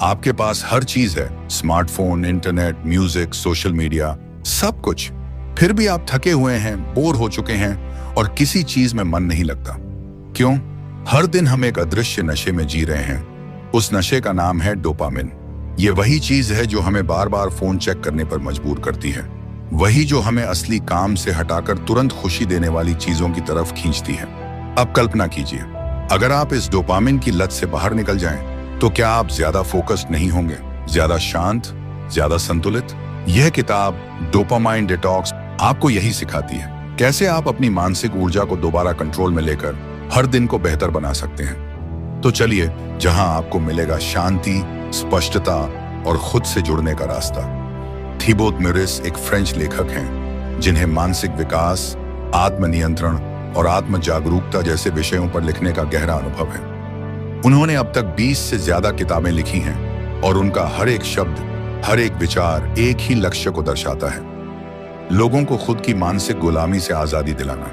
आपके पास हर चीज है, smartphone, internet, music, social media, सब कुछ। फिर भी आप थके हुए हैं, बोर हो चुके हैं और किसी चीज में मन नहीं लगता। क्यों? हर दिन हम एक अदृश्य नशे में जी रहे हैं। उस नशे का नाम है डोपामिन। ये वही चीज है जो हमें बार बार फोन चेक करने पर मजबूर करती है, वही जो हमें असली काम से हटाकर तुरंत खुशी देने वाली चीजों की तरफ खींचती है। अब कल्पना कीजिए, अगर आप इस डोपामिन की लत से बाहर निकल जाएं, तो क्या आप ज्यादा फोकस्ड नहीं होंगे, ज्यादा शांत, ज्यादा संतुलित? यह किताब डोपामाइन डिटॉक्स आपको यही सिखाती है, कैसे आप अपनी मानसिक ऊर्जा को दोबारा कंट्रोल में लेकर हर दिन को बेहतर बना सकते हैं। तो चलिए, जहां आपको मिलेगा शांति, स्पष्टता और खुद से जुड़ने का रास्ता। थिबोत मोरिस एक फ्रेंच लेखक हैं, जिन्हें मानसिक विकास, आत्मनियंत्रण और आत्म जागरूकता जैसे विषयों पर लिखने का गहरा अनुभव है। उन्होंने अब तक 20 से ज्यादा किताबें लिखी हैं और उनका हर एक शब्द, हर एक विचार एक ही लक्ष्य को दर्शाता है, लोगों को खुद की मानसिक गुलामी से आजादी दिलाना।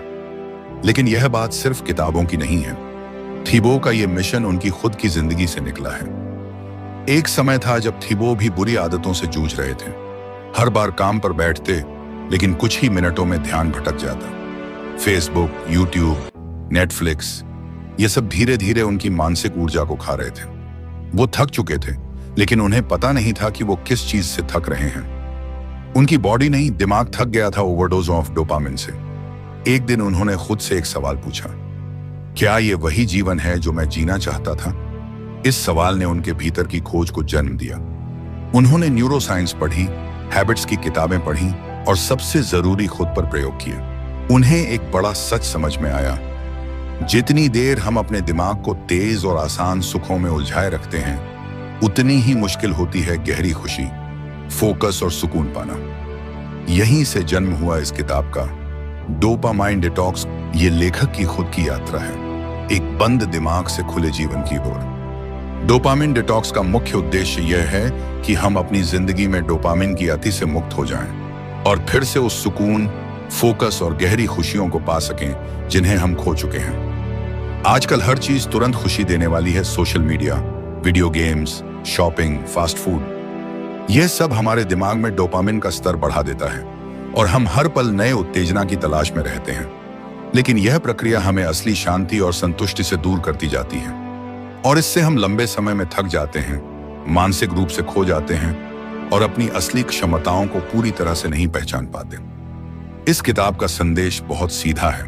लेकिन यह बात सिर्फ किताबों की नहीं है। थिबो का यह मिशन उनकी खुद की जिंदगी से निकला है। एक समय था जब थिबो भी बुरी आदतों से जूझ रहे थे। हर बार काम पर बैठते, लेकिन कुछ ही मिनटों में ध्यान भटक जाता। फेसबुक, यूट्यूब, नेटफ्लिक्स, ये सब धीरे धीरे उनकी मानसिक ऊर्जा को खा रहे थे। वो थक चुके थे, लेकिन उन्हें पता नहीं था कि वो किस चीज से थक रहे हैं। उनकी बॉडी नहीं, दिमाग थक गया था ओवरडोज ऑफ डोपामिन से। एक दिन उन्होंने खुद से एक सवाल पूछा, क्या ये वही जीवन है जो मैं जीना चाहता था? इस सवाल ने उनके भीतर की खोज को जन्म दिया। उन्होंने न्यूरोसाइंस पढ़ी, हैबिट्स की किताबें पढ़ी और सबसे जरूरी खुद पर प्रयोग किए। उन्हें एक बड़ा सच समझ में आया, जितनी देर हम अपने दिमाग को तेज और आसान सुखों में उलझाए रखते हैं, उतनी ही मुश्किल होती है गहरी खुशी, फोकस और सुकून पाना। यहीं से जन्म हुआ इस किताब का डोपामाइन डिटॉक्स। ये लेखक की खुद की यात्रा है, एक बंद दिमाग से खुले जीवन की ओर। डोपामिन डिटॉक्स का मुख्य उद्देश्य यह है कि हम अपनी जिंदगी में डोपामिन की अति से मुक्त हो जाएं और फिर से उस सुकून, फोकस और गहरी खुशियों को पा सकें जिन्हें हम खो चुके हैं। आजकल हर चीज तुरंत खुशी देने वाली है। Social media, video games, shopping, fast food, यह सब हमारे दिमाग में डोपामिन का स्तर बढ़ा देता है और हम हर पल नए उत्तेजना की तलाश में रहते हैं। लेकिन यह प्रक्रिया हमें असली शांति और संतुष्टि से दूर करती जाती है और इससे हम लंबे समय में थक जाते हैं, मानसिक रूप से खो जाते हैं और अपनी असली क्षमताओं को पूरी तरह से नहीं पहचान पाते। इस किताब का संदेश बहुत सीधा है।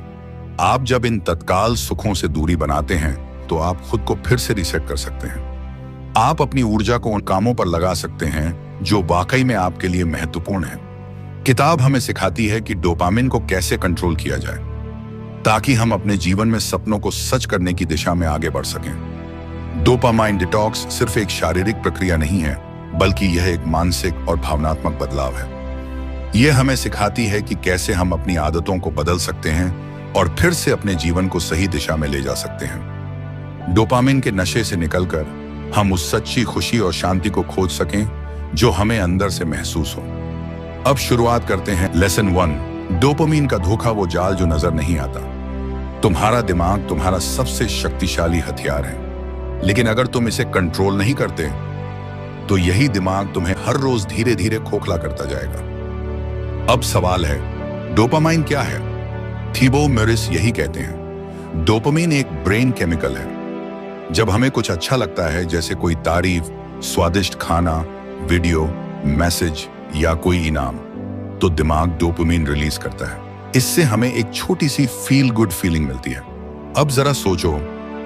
आप जब इन तत्काल सुखों से दूरी बनाते हैं, तो आप खुद को फिर से रीसेट कर सकते हैं। आप अपनी ऊर्जा को उन कामों पर लगा सकते हैं जो वाकई में आपके लिए महत्वपूर्ण है। किताब हमें सिखाती है कि डोपामिन को कैसे कंट्रोल किया जाए, ताकि हम अपने जीवन में सपनों को सच करने की दिशा में आगे बढ़ सकें। डोपामाइन डिटॉक्स सिर्फ एक शारीरिक प्रक्रिया नहीं है, बल्कि यह एक मानसिक और भावनात्मक बदलाव है। यह हमें सिखाती है कि कैसे हम अपनी आदतों को बदल सकते हैं और फिर से अपने जीवन को सही दिशा में ले जा सकते हैं। डोपामिन के नशे से निकलकर हम उस सच्ची खुशी और शांति को खोज सकें जो हमें अंदर से महसूस हो। अब शुरुआत करते हैं लेसन 1। डोपामिन का धोखा, वो जाल जो नजर नहीं आता। तुम्हारा दिमाग तुम्हारा सबसे शक्तिशाली हथियार है, लेकिन अगर तुम इसे कंट्रोल नहीं करते, तो यही दिमाग तुम्हें हर रोज धीरे धीरे खोखला करता जाएगा। अब सवाल है, डोपामाइन क्या है? थिबो मोरिस यही कहते हैं, डोपामिन एक ब्रेन केमिकल है। जब हमें कुछ अच्छा लगता है, जैसे कोई तारीफ, स्वादिष्ट खाना, वीडियो, मैसेज या कोई इनाम, तो दिमाग डोपामिन रिलीज करता है। इससे हमें एक छोटी सी फील गुड फीलिंग मिलती है। अब जरा सोचो,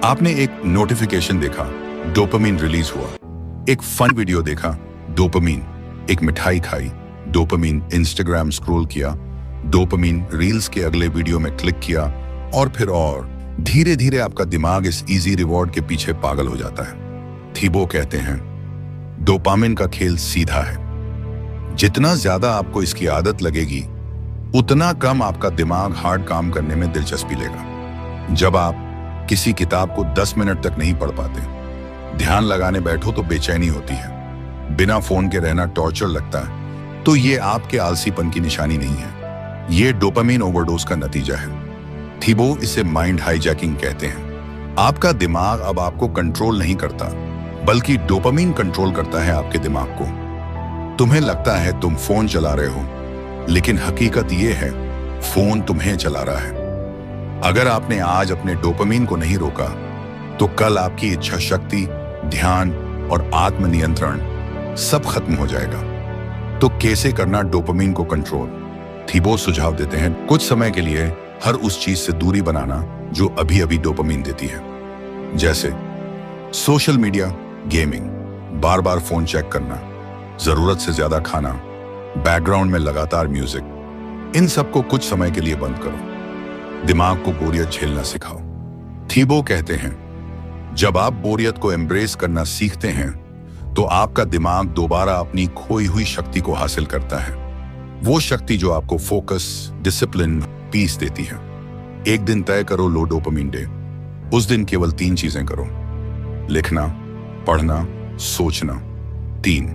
आपने एक नोटिफिकेशन देखा, डोपामिन रिलीज हुआ। एक फन वीडियो देखा, डोपामिन। एक मिठाई खाई, डोपामिन। इंस्टाग्राम स्क्रॉल किया, डोपामिन। रील्स के अगले वीडियो में क्लिक किया और फिर और। धीरे धीरे आपका दिमाग इस इजी रिवॉर्ड के पीछे पागल हो जाता है। थिबो कहते हैं, डोपामिन का खेल सीधा है। जितना ज्यादा आपको इसकी आदत लगेगी, उतना कम आपका दिमाग हार्ड काम करने में दिलचस्पी लेगा। जब आप किसी किताब को 10 मिनट तक नहीं पढ़ पाते, ध्यान लगाने बैठो तो बेचैनी होती है, बिना फोन के रहना टॉर्चर लगता है, तो ये आपके आलसीपन की निशानी नहीं है, ये डोपामिन ओवरडोज का नतीजा है। थिबो इसे माइंड हाईजैकिंग कहते हैं। आपका दिमाग अब आपको कंट्रोल नहीं करता, बल्कि डोपामीन कंट्रोल करता है आपके दिमाग को। तुम्हें लगता है तुम फोन चला रहे हो, लेकिन हकीकत यह है फोन तुम्हें चला रहा है। अगर आपने आज अपने डोपामीन को नहीं रोका तो कल आपकी इच्छा शक्ति, ध्यान और आत्मनियंत्रण सब खत्म हो जाएगा। तो कैसे करना डोपामीन को कंट्रोल? थीबो सुझाव देते हैं, कुछ समय के लिए हर उस चीज से दूरी बनाना जो अभी अभी डोपामीन देती है, जैसे सोशल मीडिया, गेमिंग, बार बार फोन चेक करना, जरूरत से ज्यादा खाना, बैकग्राउंड में लगातार म्यूजिक। इन सबको कुछ समय के लिए बंद करो। दिमाग को बोरियत झेलना सिखाओ। थीबो कहते हैं, जब आप बोरियत को एम्ब्रेस करना सीखते हैं तो आपका दिमाग दोबारा अपनी खोई हुई शक्ति को हासिल करता है, वो शक्ति जो आपको फोकस, डिसिप्लिन, पीस देती है। एक दिन तय करो लो डोपामीन डे। उस दिन केवल 3 चीजें करो: लिखना, पढ़ना, सोचना। 3।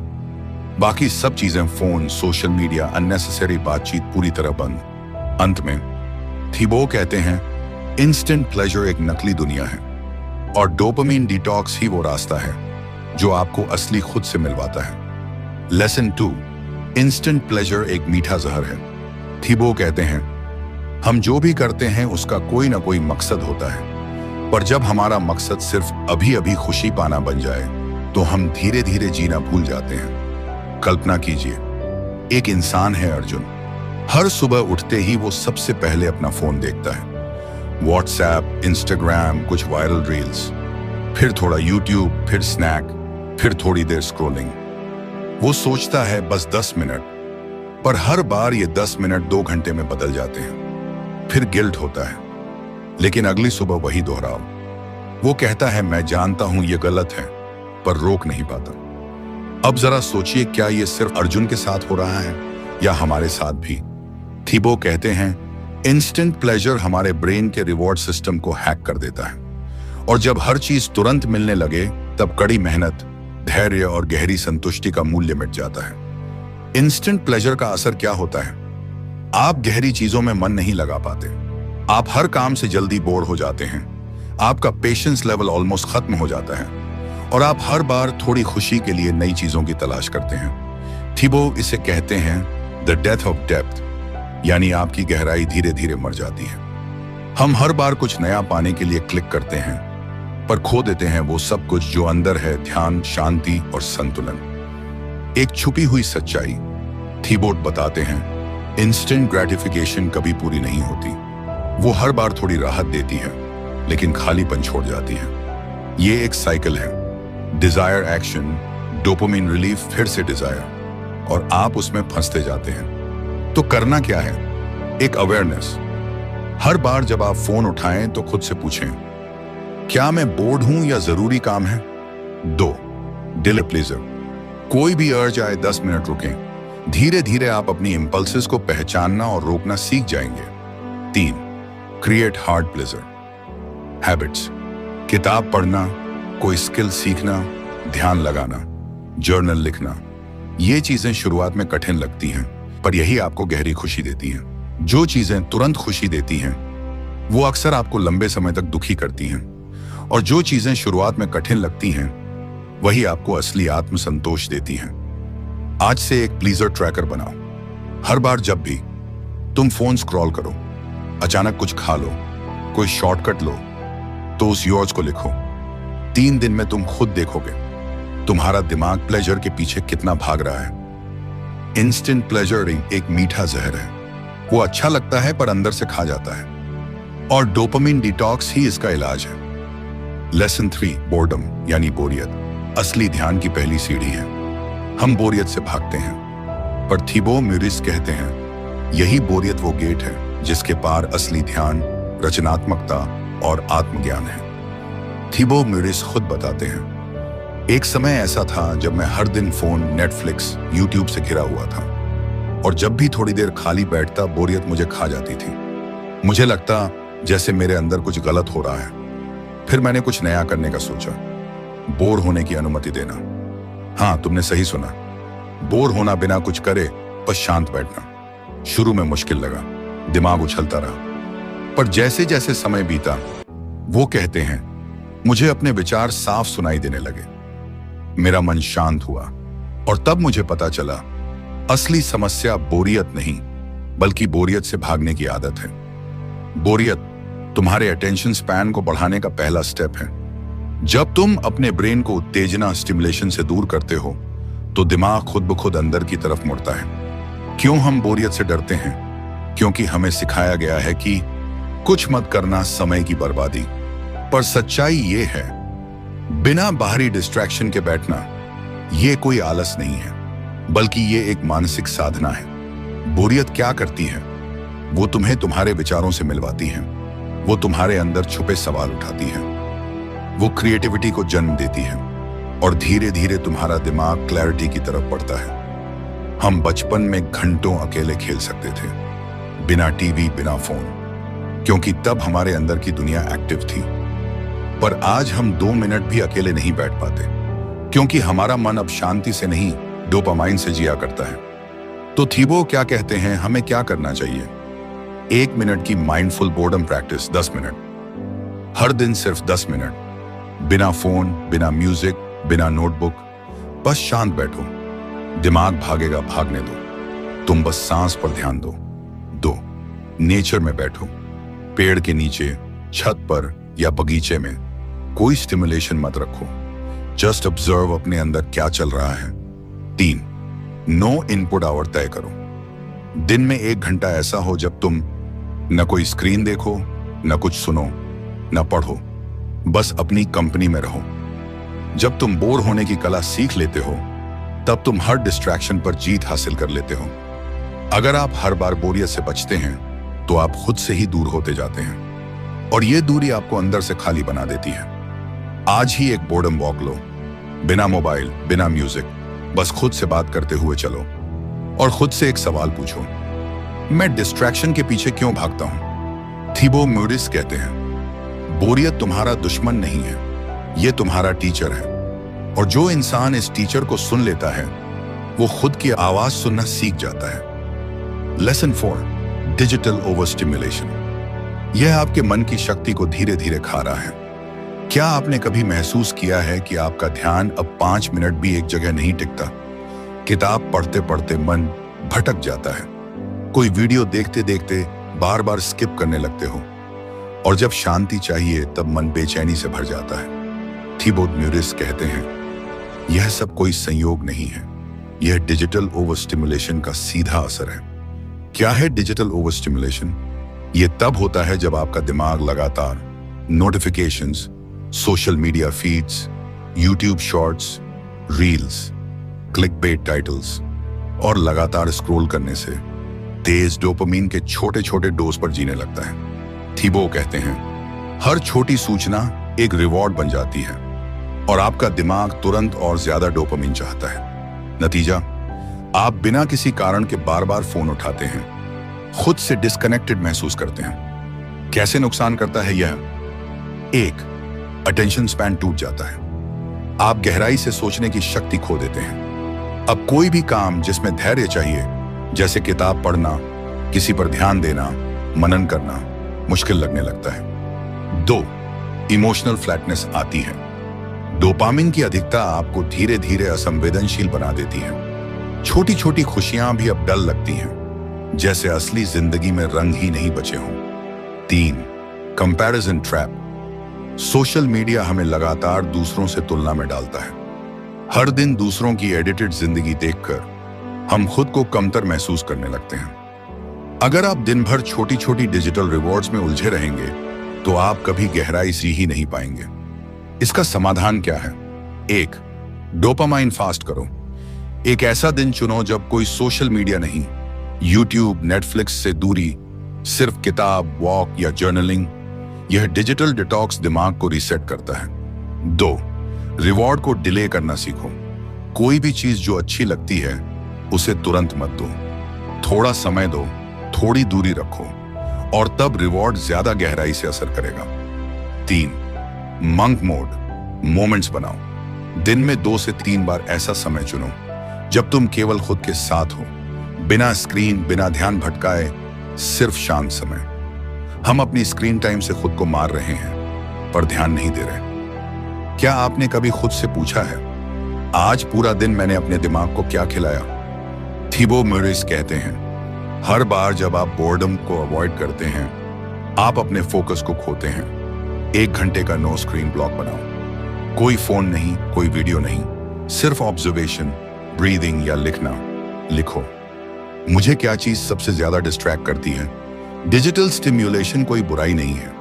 बाकी सब चीजें, फोन, सोशल मीडिया, अननेसेसरी बातचीत पूरी तरह बंद। अंत में थीबो कहते हैं, इंस्टेंट प्लेजर एक नकली दुनिया है और डोपामीन डिटॉक्स ही वो रास्ता है जो आपको असली खुद से मिलवाता है। लेसन 2, इंस्टेंट प्लेजर एक मीठा जहर है। थीबो कहते हैं, हम जो भी करते हैं उसका कोई ना कोई मकसद होता है, पर जब हमारा मकसद सिर्फ अभी अभी खुशी पाना बन जाए तो हम धीरे धीरे जीना भूल जाते हैं। कल्पना कीजिए, एक इंसान है अर्जुन। हर सुबह उठते ही वो सबसे पहले अपना फोन देखता है। व्हाट्सएप, इंस्टाग्राम, कुछ वायरल रील्स, फिर थोड़ा यूट्यूब, फिर स्नैक, फिर थोड़ी देर स्क्रॉलिंग। वो सोचता है बस 10 मिनट, पर हर बार ये 10 मिनट 2 घंटे में बदल जाते हैं। फिर गिल्ट होता है, लेकिन अगली सुबह वही दोहराओ। वो कहता है, मैं जानता हूं ये गलत है, पर रोक नहीं पाता। अब जरा सोचिए, क्या ये सिर्फ अर्जुन के साथ हो रहा है या हमारे साथ भी? थीबो कहते हैं, इंस्टेंट प्लेजर हमारे ब्रेन के रिवॉर्ड सिस्टम को हैक कर देता है और जब हर चीज तुरंत मिलने लगे तब कड़ी मेहनत, धैर्य और गहरी संतुष्टि का मूल्य मिट जाता है। इंस्टेंट प्लेजर का असर क्या होता है? आप गहरी चीजों में मन नहीं लगा पाते, आप हर काम से जल्दी बोर हो जाते हैं, आपका पेशेंस लेवल ऑलमोस्ट खत्म हो जाता है और आप हर बार थोड़ी खुशी के लिए नई चीजों की तलाश करते हैं। थीबो इसे कहते हैं द डेथ ऑफ डेप्थ, यानी आपकी गहराई धीरे धीरे मर जाती है। हम हर बार कुछ नया पाने के लिए क्लिक करते हैं, पर खो देते हैं वो सब कुछ जो अंदर है: ध्यान, शांति और संतुलन। एक छुपी हुई सच्चाई, थीबो बताते हैं, इंस्टेंट ग्रेटिफिकेशन कभी पूरी नहीं होती। वो हर बार थोड़ी राहत देती है, लेकिन खालीपन छोड़ जाती है। ये एक साइकिल है, डिजायर एक्शन, डोपामिन रिलीफ, फिर से डिजायर, और आप उसमें फंसते जाते हैं। तो करना क्या है? एक अवेयरनेस। हर बार जब आप फोन उठाएं तो खुद से पूछें, क्या मैं बोर्ड हूं या जरूरी काम है? 2, डिले प्लेजर। कोई भी अर्ज आए 10 मिनट रुकें। धीरे धीरे आप अपनी इंपल्सेस को पहचानना और रोकना सीख जाएंगे। 3, क्रिएट हार्ड प्लेजर हैबिट्स। किताब पढ़ना, कोई स्किल सीखना, ध्यान लगाना, जर्नल लिखना। ये चीजें शुरुआत में कठिन लगती हैं, पर यही आपको गहरी खुशी देती हैं। जो चीजें तुरंत खुशी देती हैं वो अक्सर आपको लंबे समय तक दुखी करती हैं, और जो चीजें शुरुआत में कठिन लगती हैं वही आपको असली आत्मसंतोष देती हैं। आज से एक प्लीजर ट्रैकर बनाओ। हर बार जब भी तुम फोन स्क्रॉल करो, अचानक कुछ खा लो, कोई शॉर्टकट लो, तो उस योर्स को लिखो। 3 दिन में तुम खुद देखोगे तुम्हारा दिमाग प्लेजर के पीछे कितना भाग रहा है। इंस्टेंट प्लेजर एक मीठा जहर है। वो अच्छा लगता है पर अंदर से खा जाता है, और डोपामिन डिटॉक्स ही इसका इलाज है। लेसन 3, बोर्डम यानी बोरियत असली ध्यान की पहली सीढ़ी है। हम बोरियत से भागते हैं, पर थीबो म्यूरिस कहते हैं यही बोरियत वो गेट है जिसके पार असली ध्यान, रचनात्मकता और आत्मज्ञान है। थीबो म्यूरिस खुद बताते हैं, एक समय ऐसा था जब मैं हर दिन फोन, नेटफ्लिक्स, यूट्यूब से घिरा हुआ था, और जब भी थोड़ी देर खाली बैठता बोरियत मुझे खा जाती थी। मुझे लगता जैसे मेरे अंदर कुछ गलत हो रहा है। फिर मैंने कुछ नया करने का सोचा, बोर होने की अनुमति देना। हाँ, तुमने सही सुना, बोर होना, बिना कुछ करे बस शांत बैठना। शुरू में मुश्किल लगा, दिमाग उछलता रहा, पर जैसे जैसे समय बीता, वो कहते हैं मुझे अपने विचार साफ सुनाई देने लगे। मेरा मन शांत हुआ और तब मुझे पता चला असली समस्या बोरियत नहीं बल्कि बोरियत से भागने की आदत है। बोरियत तुम्हारे अटेंशन स्पैन को बढ़ाने का पहला स्टेप है। जब तुम अपने ब्रेन को उत्तेजना स्टिमुलेशन से दूर करते हो तो दिमाग खुद ब खुद अंदर की तरफ मुड़ता है। क्यों हम बोरियत से डरते हैं? क्योंकि हमें सिखाया गया है कि कुछ मत करना समय की बर्बादी। पर सच्चाई ये है, बिना बाहरी डिस्ट्रैक्शन के बैठना ये कोई आलस नहीं है बल्कि ये एक मानसिक साधना है। बोरियत क्या करती है? वो तुम्हें तुम्हारे विचारों से मिलवाती है, वो तुम्हारे अंदर छुपे सवाल उठाती है, वो क्रिएटिविटी को जन्म देती है और धीरे धीरे तुम्हारा दिमाग क्लैरिटी की तरफ बढ़ता है। हम बचपन में घंटों अकेले खेल सकते थे, बिना टीवी बिना फोन, क्योंकि तब हमारे अंदर की दुनिया एक्टिव थी। पर आज हम 2 मिनट भी अकेले नहीं बैठ पाते क्योंकि हमारा मन अब शांति से नहीं डोपामाइन से जिया करता है। तो थीबो क्या कहते हैं, हमें क्या करना चाहिए? 1 मिनट की माइंडफुल बोर्डम प्रैक्टिस, 10 मिनट हर दिन, सिर्फ 10 मिनट, बिना फोन बिना म्यूजिक बिना नोटबुक, बस शांत बैठो। दिमाग भागेगा, भागने दो, तुम बस सांस पर ध्यान दो। 2 नेचर में बैठो, पेड़ के नीचे, छत पर या बगीचे में। कोई स्टिमुलेशन मत रखो, जस्ट ऑब्जर्व अपने अंदर क्या चल रहा है। 3 नो इनपुट आवर तय करो। दिन में 1 घंटा ऐसा हो जब तुम न कोई स्क्रीन देखो, न कुछ सुनो, न पढ़ो, बस अपनी कंपनी में रहो। जब तुम बोर होने की कला सीख लेते हो तब तुम हर डिस्ट्रैक्शन पर जीत हासिल कर लेते हो। अगर आप हर बार बोरियत से बचते हैं तो आप खुद से ही दूर होते जाते हैं और यह दूरी आपको अंदर से खाली बना देती है। आज ही एक बोर्डम वॉक लो, बिना मोबाइल बिना म्यूजिक, बस खुद से बात करते हुए चलो और खुद से एक सवाल पूछो, मैं डिस्ट्रैक्शन के पीछे क्यों भागता हूं? थीबो म्यूरिस कहते हैं, बोरियत तुम्हारा दुश्मन नहीं है, ये तुम्हारा टीचर है। और जो इंसान इस टीचर को सुन लेता है वो खुद की आवाज सुनना सीख जाता है। Lesson 4 digital over stimulation. यह आपके मन की शक्ति को धीरे धीरे खा रहा है। क्या आपने कभी महसूस किया है कि आपका ध्यान अब 5 मिनट भी एक जगह नहीं टिकता? किताब पढ़ते पढ़ते मन भटक जाता है, कोई वीडियो देखते देखते बार बार स्किप करने लगते हो और जब शांति चाहिए तब मन बेचैनी से भर जाता है। थीबो म्यूरिस कहते हैं, यह सब कोई संयोग नहीं है, यह डिजिटल ओवर स्टिमुलेशन का सीधा असर है। क्या है डिजिटल ओवर स्टिमुलेशन? यह तब होता है जब आपका दिमाग लगातार notifications, social media feeds, YouTube shorts, reels, clickbait titles और लगातार स्क्रॉल करने से तेज डोपामिन के छोटे छोटे डोज पर जीने लगता है। थीबो कहते हैं, हर छोटी सूचना एक रिवॉर्ड बन जाती है और आपका दिमाग तुरंत और ज्यादा डोपामिन चाहता है। नतीजा, आप बिना किसी कारण के बार बार फोन उठाते हैं, खुद से डिस्कनेक्टेड महसूस करते हैं। कैसे नुकसान करता है यह? 1 अटेंशन स्पैन टूट जाता है, आप गहराई से सोचने की शक्ति खो देते हैं। अब कोई भी काम जिसमें धैर्य चाहिए, जैसे किताब पढ़ना, किसी पर ध्यान देना, मनन करना, मुश्किल लगने लगता है। 2 इमोशनल फ्लैटनेस आती है। डोपामिन की अधिकता आपको धीरे धीरे असंवेदनशील बना देती है। छोटी छोटी खुशियां भी अब डल लगती हैं, जैसे असली जिंदगी में रंग ही नहीं बचे हों। 3 कंपैरिजन ट्रैप। सोशल मीडिया हमें लगातार दूसरों से तुलना में डालता है। हर दिन दूसरों की एडिटेड जिंदगी देखकर हम खुद को कमतर महसूस करने लगते हैं। अगर आप दिन भर छोटी छोटी डिजिटल रिवॉर्ड्स में उलझे रहेंगे तो आप कभी गहराई से ही नहीं पाएंगे। इसका समाधान क्या है? 1 डोपामाइन फास्ट करो। एक ऐसा दिन चुनो जब कोई सोशल मीडिया नहीं, यूट्यूब, नेटफ्लिक्स से दूरी, सिर्फ किताब, वॉक या जर्नलिंग। यह डिजिटल डिटॉक्स दिमाग को रीसेट करता है। 2 रिवॉर्ड को डिले करना सीखो। कोई भी चीज जो अच्छी लगती है उसे तुरंत मत दो, थोड़ा समय दो, थोड़ी दूरी रखो और तब रिवॉर्ड ज्यादा गहराई से असर करेगा। 3 मंक मोड मोमेंट्स बनाओ। दिन में 2 से 3 बार ऐसा समय चुनो जब तुम केवल खुद के साथ हो, बिना स्क्रीन, बिना ध्यान भटकाए, सिर्फ शांत समय। हम अपनी स्क्रीन टाइम से खुद को मार रहे हैं पर ध्यान नहीं दे रहे। क्या आपने कभी खुद से पूछा है, आज पूरा दिन मैंने अपने दिमाग को क्या खिलाया? थिबो मोरिस कहते हैं, हर बार जब आप बोर्डम को अवॉइड करते हैं, आप अपने फोकस को खोते हैं। 1 घंटे का नो स्क्रीन ब्लॉक बनाओ। कोई फोन नहीं, कोई वीडियो नहीं, सिर्फ ऑब्जर्वेशन, ब्रीदिंग या लिखना। लिखो, मुझे क्या चीज सबसे ज्यादा डिस्ट्रैक्ट करती है? डिजिटल स्टिम्युलेशन कोई बुराई नहीं है,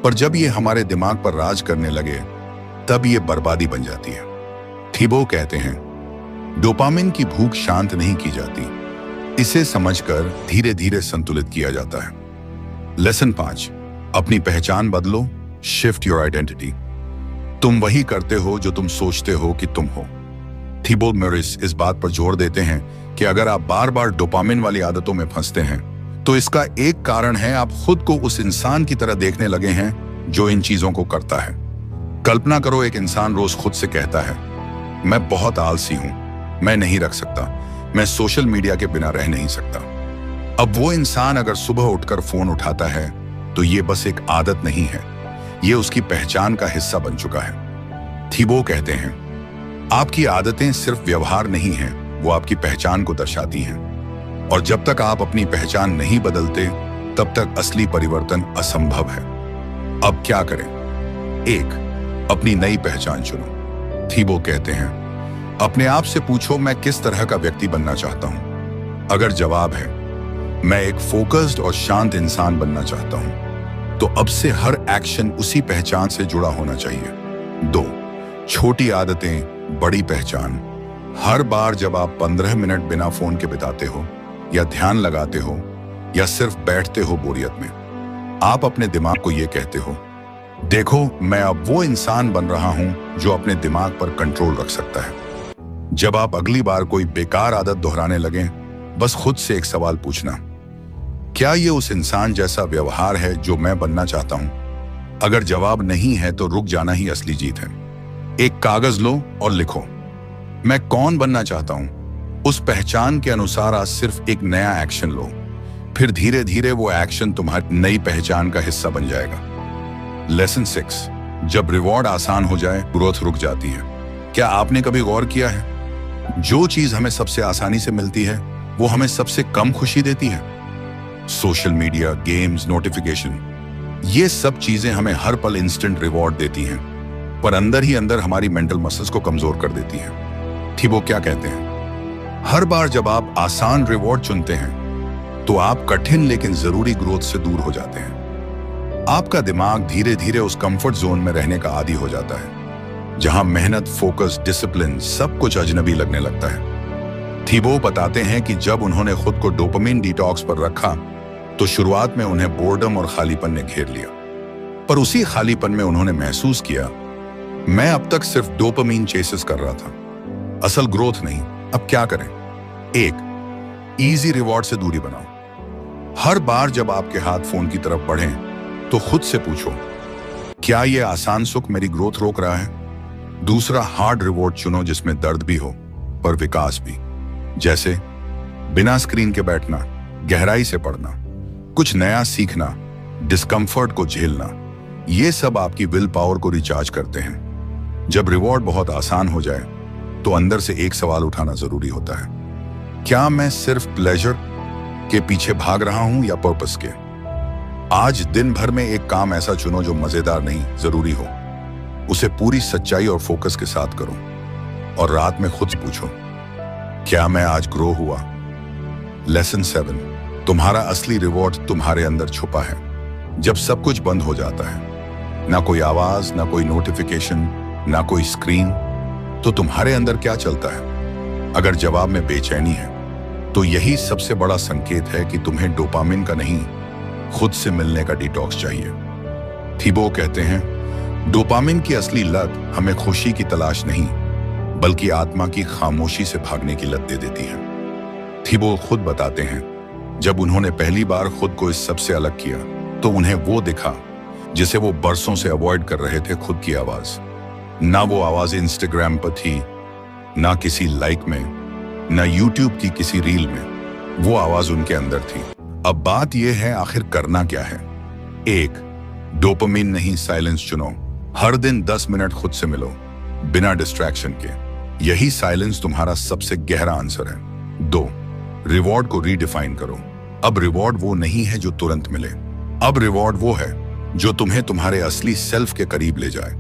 पर जब ये हमारे दिमाग पर राज करने लगे, तब ये बर्बादी बन जाती है। थिबो कहते हैं, डोपामिन की भूख शांत नहीं की जाती, इसे समझकर धीरे धीरे संतुलित किया जाता है। लेसन 5, अपनी पहचान बदलो, शिफ्ट योर आइडेंटिटी। तुम वही करते हो जो तुम सोचते हो कि तुम हो। थिबो मोरिस इस बात पर जोर देते हैं कि अगर आप बार बार डोपामिन वाली आदतों में फंसते हैं, तो इसका एक कारण है आप खुद को उस इंसान की तरह देखने लगे हैं जो इन चीजों को करता है। कल्पना करो, एक इंसान रोज खुद से कहता है, मैं बहुत आलसी हूं, मैं नहीं रख सकता, मैं सोशल मीडिया के बिना रह नहीं सकता। अब वो इंसान अगर सुबह उठकर फोन उठाता है, तो ये बस एक आदत नहीं है, ये उसकी पहचान का हिस्सा बन चुका है। थिबो कहते हैं, आपकी आदतें सिर्फ व्यवहार नहीं हैं, वो आपकी पहचान को दर्शाती हैं। और जब तक आप अपनी पहचान नहीं बदलते, तब तक असली परिवर्तन असंभव है। अब क्या करें? 1, अपनी नई पहचान चुनो। थिबो कहते हैं, अपने आप से पूछो, मैं किस तरह का व्यक्ति बनना चाहता हूं? अगर जवाब है, मैं एक फोकस्ड और शांत इंसान बनना चाहता हूं, तो अब से हर एक्शन उसी पहचान से जुड़ा होना चाहिए। 2, छोटी आदतें, बड़ी पहचान। हर बार जब आप 15 मिनट बिना फोन के बिताते हो, या ध्यान लगाते हो, या सिर्फ बैठते हो बोरियत में, आप अपने दिमाग को यह कहते हो, देखो मैं अब वो इंसान बन रहा हूं जो अपने दिमाग पर कंट्रोल रख सकता है। जब आप अगली बार कोई बेकार आदत दोहराने लगें, बस खुद से एक सवाल पूछना, क्या ये उस इंसान जैसा व्यवहार है जो मैं बनना चाहता हूं? अगर जवाब नहीं है, तो रुक जाना ही असली जीत है। एक कागज लो और लिखो, मैं कौन बनना चाहता हूं। उस पहचान के अनुसार आज सिर्फ एक नया एक्शन लो, फिर धीरे धीरे वो एक्शन तुम्हारी नई पहचान का हिस्सा बन जाएगा। लेसन 6, जब रिवॉर्ड आसान हो जाए, ग्रोथ रुक जाती है। क्या आपने कभी गौर किया है, जो चीज हमें सबसे आसानी से मिलती है, वो हमें सबसे कम खुशी देती है? सोशल मीडिया, गेम्स, नोटिफिकेशन, ये सब चीजें हमें हर पल इंस्टेंट रिवॉर्ड देती हैं, पर अंदर ही अंदर हमारी मेंटल मसल्स को कमजोर कर देती हैं। थिबो क्या कहते हैं, हर बार जब आप आसान रिवॉर्ड चुनते हैं, तो आप कठिन लेकिन जरूरी ग्रोथ से दूर हो जाते हैं। आपका दिमाग धीरे धीरे उस कंफर्ट जोन में रहने का आदी हो जाता है, जहां मेहनत, फोकस, डिसिप्लिन सब कुछ अजनबी लगने लगता है। थिबो बताते हैं कि जब उन्होंने खुद को डोपामिन डिटॉक्स पर रखा, तो शुरुआत में उन्हें बोर्डम और खालीपन ने घेर लिया, पर उसी खालीपन में उन्होंने महसूस किया, मैं अब तक सिर्फ डोपामिन चेसेस कर रहा था, असल ग्रोथ नहीं। अब क्या करें? 1, इजी रिवॉर्ड से दूरी बनाओ। हर बार जब आपके हाथ फोन की तरफ बढ़ें, तो खुद से पूछो, क्या यह आसान सुख मेरी ग्रोथ रोक रहा है? दूसरा, हार्ड रिवॉर्ड चुनो जिसमें दर्द भी हो पर विकास भी, जैसे बिना स्क्रीन के बैठना, गहराई से पढ़ना, कुछ नया सीखना, डिस्कंफर्ट को झेलना। ये सब आपकी विल पावर को रिचार्ज करते हैं। जब रिवॉर्ड बहुत आसान हो जाए, तो अंदर से एक सवाल उठाना जरूरी होता है, क्या मैं सिर्फ प्लेजर के पीछे भाग रहा हूं या पर्पस के? आज दिन भर में एक काम ऐसा चुनो जो मजेदार नहीं, जरूरी हो। उसे पूरी सच्चाई और फोकस के साथ करो, और रात में खुद से पूछो, क्या मैं आज ग्रो हुआ? लेसन 7, तुम्हारा असली रिवॉर्ड तुम्हारे अंदर छुपा है। जब सब कुछ बंद हो जाता है, ना कोई आवाज, ना कोई नोटिफिकेशन, ना कोई स्क्रीन, तो तुम्हारे अंदर क्या चलता है? अगर जवाब में बेचैनी है, तो यही सबसे बड़ा संकेत है कि तुम्हें डोपामिन का नहीं, खुद से मिलने का डिटॉक्स चाहिए। थिबो कहते हैं, डोपामिन की असली लत हमें खुशी की तलाश नहीं, बल्कि आत्मा की खामोशी से भागने की लत दे देती है। थिबो खुद बताते हैं, जब उन्होंने पहली बार खुद को इस सबसे अलग किया, तो उन्हें वो दिखा जिसे वो बरसों से अवॉइड कर रहे थे, खुद की आवाज। ना वो आवाज इंस्टाग्राम पर थी, ना किसी लाइक में, ना यूट्यूब की किसी रील में, वो आवाज उनके अंदर थी। अब बात यह है, आखिर करना क्या है? 1, डोपामिन नहीं, साइलेंस चुनो। हर दिन 10 मिनट खुद से मिलो, बिना डिस्ट्रैक्शन के। यही साइलेंस तुम्हारा सबसे गहरा आंसर है। 2, रिवॉर्ड को रीडिफाइन करो। अब रिवॉर्ड वो नहीं है जो तुरंत मिले। अब रिवॉर्ड वो है जो तुम्हें तुम्हारे असली सेल्फ के करीब ले जाए।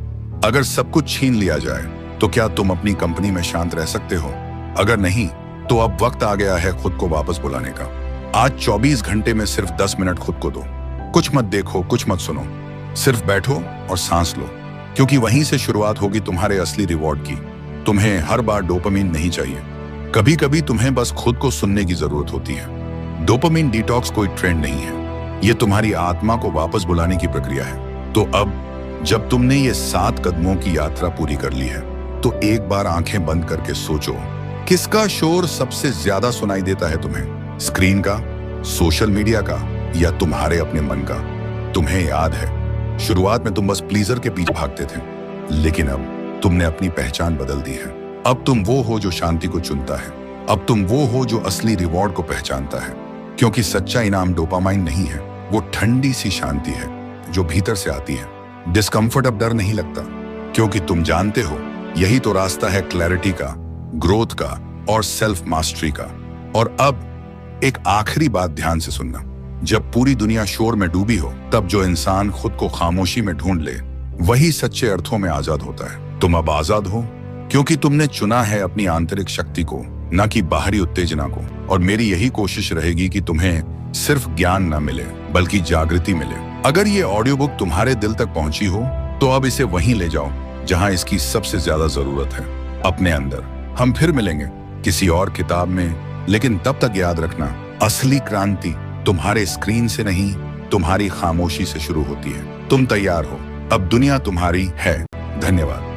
अगर सब कुछ छीन लिया जाए तो क्या तुम अपनी कंपनी में शांत रह सकते हो? अगर नहीं, तो अब वक्त आ गया है खुद को वापस बुलाने का। आज 24 घंटे में सिर्फ 10 मिनट खुद को दो। कुछ मत देखो, कुछ मत सुनो, सिर्फ बैठो और सांस लो, क्योंकि वहीं से शुरुआत होगी तुम्हारे असली रिवॉर्ड की। तुम्हें हर बार डोपामिन नहीं चाहिए, कभी कभी तुम्हें बस खुद को सुनने की जरूरत होती है। डोपामिन डिटॉक्स कोई ट्रेंड नहीं है, ये तुम्हारी आत्मा को वापस बुलाने की प्रक्रिया है। तो अब जब तुमने ये 7 कदमों की यात्रा पूरी कर ली है, तो एक बार आंखें बंद करके सोचो, किसका शोर सबसे ज्यादा सुनाई देता है तुम्हें? स्क्रीन का, सोशल मीडिया का, या तुम्हारे अपने मन का? तुम्हें याद है, शुरुआत में तुम बस प्लीजर के पीछे भागते थे, लेकिन अब तुमने अपनी पहचान बदल दी है। अब तुम वो हो जो शांति को चुनता है। अब तुम वो हो जो असली रिवॉर्ड को पहचानता है, क्योंकि सच्चा इनाम डोपामाइन नहीं है, वो ठंडी सी शांति है जो भीतर से आती है। डिस्कम्फर्ट अब डर नहीं लगता, क्योंकि तुम जानते हो यही तो रास्ता है क्लैरिटी का, ग्रोथ का और सेल्फ मास्टरी का। और अब एक आखिरी बात ध्यान से सुनना, जब पूरी दुनिया शोर में डूबी हो, तब जो इंसान खुद को खामोशी में ढूंढ ले, वही सच्चे अर्थों में आजाद होता है। तुम अब आजाद हो, क्योंकि तुमने चुना है अपनी आंतरिक शक्ति को, न कि बाहरी उत्तेजना को। और मेरी यही कोशिश रहेगी कि तुम्हें सिर्फ ज्ञान न मिले, बल्कि जागृति मिले। अगर ये ऑडियो बुक तुम्हारे दिल तक पहुंची हो, तो अब इसे वहीं ले जाओ जहां इसकी सबसे ज्यादा जरूरत है, अपने अंदर। हम फिर मिलेंगे किसी और किताब में, लेकिन तब तक याद रखना, असली क्रांति तुम्हारे स्क्रीन से नहीं, तुम्हारी खामोशी से शुरू होती है। तुम तैयार हो, अब दुनिया तुम्हारी है। धन्यवाद।